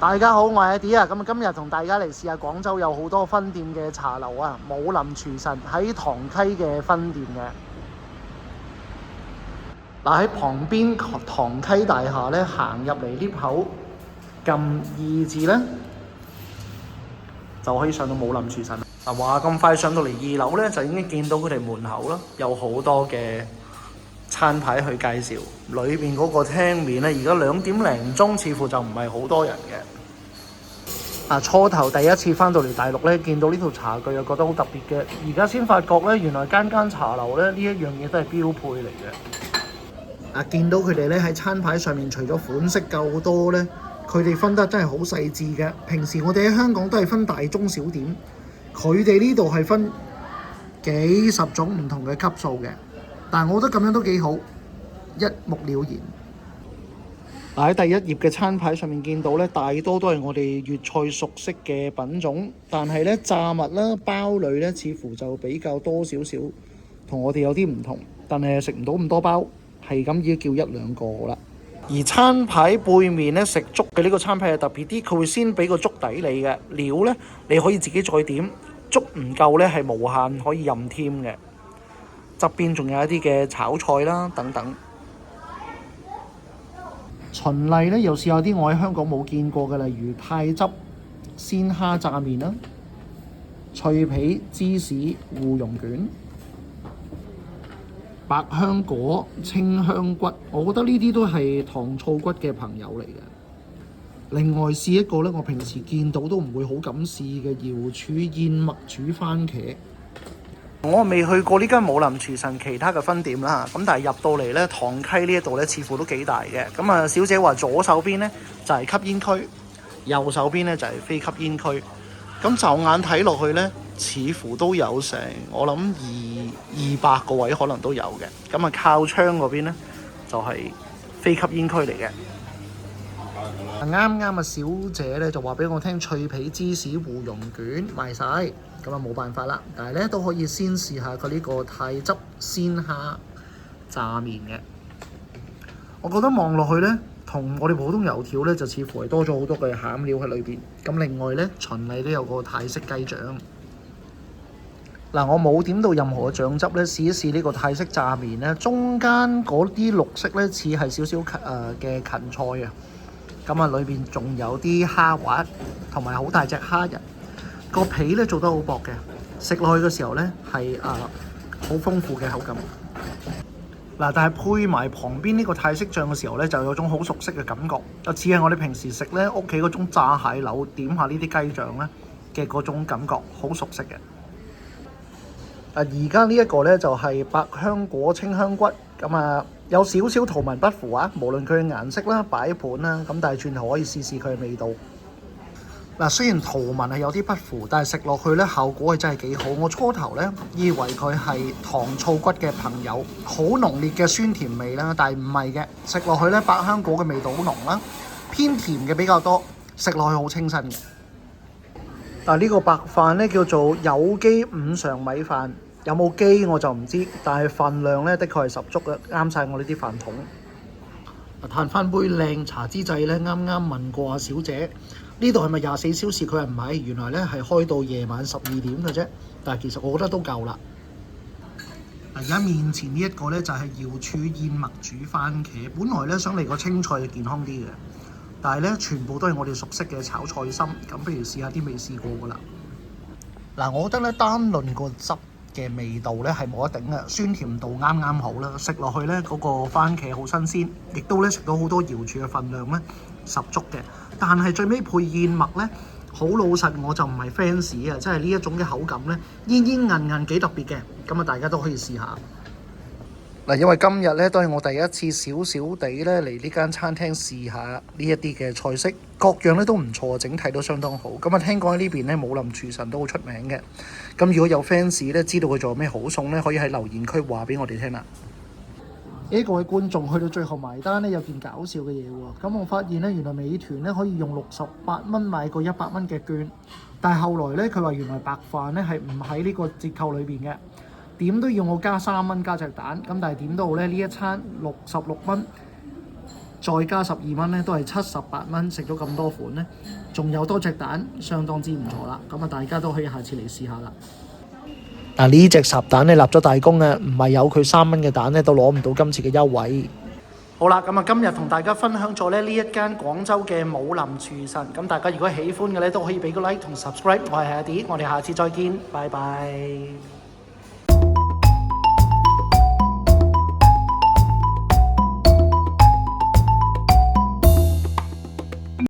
大家好，我係阿 D 啊，咁今日同大家嚟試下廣州有好多分店嘅茶樓啊，武林廚神喺塘溪嘅分店嘅。嗱，喺旁邊塘溪大廈咧，行入嚟 lift 口撳2字咧，就可以上到武林廚神。嗱，話咁快上到嚟2樓咧，就已經見到佢哋門口啦，有好多嘅餐牌去介紹。裏邊嗰個廳面咧，而家2點零鐘，似乎就唔係好多人嘅。初頭第一次翻到嚟大陸咧，見到呢套茶具又覺得好特別嘅。而家先發覺咧，原來間茶樓咧呢一樣嘢都係標配嚟嘅。見到佢哋咧喺餐牌上面，除咗款式夠多咧，佢哋分得真係好細緻嘅。平時我哋喺香港都係分大中小點，佢哋呢度係分幾十種唔同嘅級數嘅。但係我覺得咁樣都幾好，一目了然。喺第一頁嘅餐牌上面見到咧，大多都係我哋粵菜熟悉嘅品種，但係咧炸物啦、包類咧，似乎就比較多少少，同我哋有啲唔同。但係食唔到咁多包，係咁已經叫1-2個啦。而餐牌背面咧，食粥嘅呢個餐牌係特別啲，佢會先俾個粥底你嘅料咧，你可以自己再點。粥唔夠咧，係無限可以任添嘅。側邊仲有一啲嘅炒菜啦，等等。循例咧，又試下啲我喺香港冇見過嘅，例如泰汁鮮蝦炸麵啦、脆皮芝士芋蓉卷、百香果清香骨，我覺得呢啲都係糖醋骨嘅朋友嚟嘅。另外試一個咧，我平時見到都唔會好敢試嘅瑤柱燕麥煮番茄。我未去過呢間武林廚神其他嘅分店啦，咁但係入到嚟咧，塘溪呢一度咧，似乎都幾大嘅。咁啊，小姐話左手邊咧就係吸煙區，右手邊咧就係非吸煙區。咁就眼睇落去咧，似乎都有成我諗200個位可能都有嘅。咁啊，靠窗嗰邊咧就係非吸煙區嚟嘅。啱啱啊，小姐咧就話俾我聽，脆皮芝士芋蓉卷賣晒，咁啊冇辦法啦。但係咧都可以先試下佢呢個泰汁鮮蝦炸麵嘅。我覺得望落去咧，同我哋普通油條咧就似乎係多咗好多嘅餡料喺裏邊。咁另外咧，循例都有個泰式雞醬。嗱，我冇點到任何嘅醬汁咧，試一試呢個泰式炸麵咧，中間嗰啲綠色咧似係少少嘅芹菜啊。咁啊，裏邊仲有啲蝦滑，同埋好大隻蝦仁。個皮咧做得好薄嘅，食落去嘅時候咧係好豐富嘅口感。嗱，但係配埋旁邊呢個泰式醬嘅時候咧，就有種好熟悉嘅感覺，就似係我哋平時食咧屋企嗰種炸蟹柳點下呢啲雞醬咧嘅嗰種感覺，好熟悉嘅。而家呢一個咧就係百香果清香骨，咁啊有少少圖文不符啊，無論佢嘅顏色啦、擺盤啦，咁但係轉頭可以試試佢嘅味道。嗱，雖然圖文係有啲不符，但係食落去咧效果係真係幾好。我初頭咧以為佢係糖醋骨嘅朋友，好濃烈嘅酸甜味啦，但係唔係嘅，食落去咧百香果嘅味道好濃啦，偏甜嘅比較多，食落去好清新嘅。嗱，呢個白飯咧叫做有機五常米飯。有冇機我就唔知，但係份量咧的確係十足嘅，啱晒我呢啲飯桶。嘆翻杯靚茶之際咧，啱啱問過阿小姐，呢度係咪24小時？佢話唔係，原來咧係開到夜晚12點嘅啫。但係其實我覺得都夠啦。而家面前呢一個咧就係瑤柱燕麥煮番茄，本來咧想嚟個青菜就健康啲嘅，但係咧全部都係我哋熟悉嘅炒菜心。咁不如試下啲未試過噶啦。嗱，我覺得咧單論個汁嘅味道咧係冇得頂嘅，酸甜度啱啱好啦，食落去咧嗰個番茄好新鮮，亦都咧食到好多瑤柱嘅份量咧十足嘅。但係最尾配燕麥咧，好老實我就唔係 fans 啊，即係呢一種嘅口感咧煙煙韌韌幾特別嘅，咁啊大家都可以試下。嗱，因為今日咧都係我第一次少少地咧嚟呢間餐廳試下呢一啲嘅菜式，各樣咧都唔錯，整體都相當好。咁啊，聽講喺呢邊咧武林廚神都好出名嘅。咁如果有 fans 咧知道佢仲有咩好餸咧，可以喺留言區話俾我哋聽啦。各位觀眾去到最後埋單咧，有件搞笑嘅嘢喎。咁我發現咧，原來美團咧可以用68蚊買個100蚊嘅券，但係後來咧佢話原來白飯咧係唔喺呢個折扣裏邊嘅。點都要我加3蚊加隻蛋，咁但係點都好咧，呢一餐66蚊再加12蚊咧，都係78蚊，食咗咁多款咧，仲有多隻蛋，相當之唔錯啦。咁啊，大家都可以下次嚟試下啦。嗱，呢隻烚蛋咧立咗大功啊，唔係有佢3蚊嘅蛋咧，都攞唔到今次嘅優惠。好啦，咁啊，今日同大家分享咗咧呢一間廣州嘅武林廚神。咁大家如果喜歡嘅咧，都可以俾個 like 同 subscribe。我係阿 D，我哋下次再見，拜拜。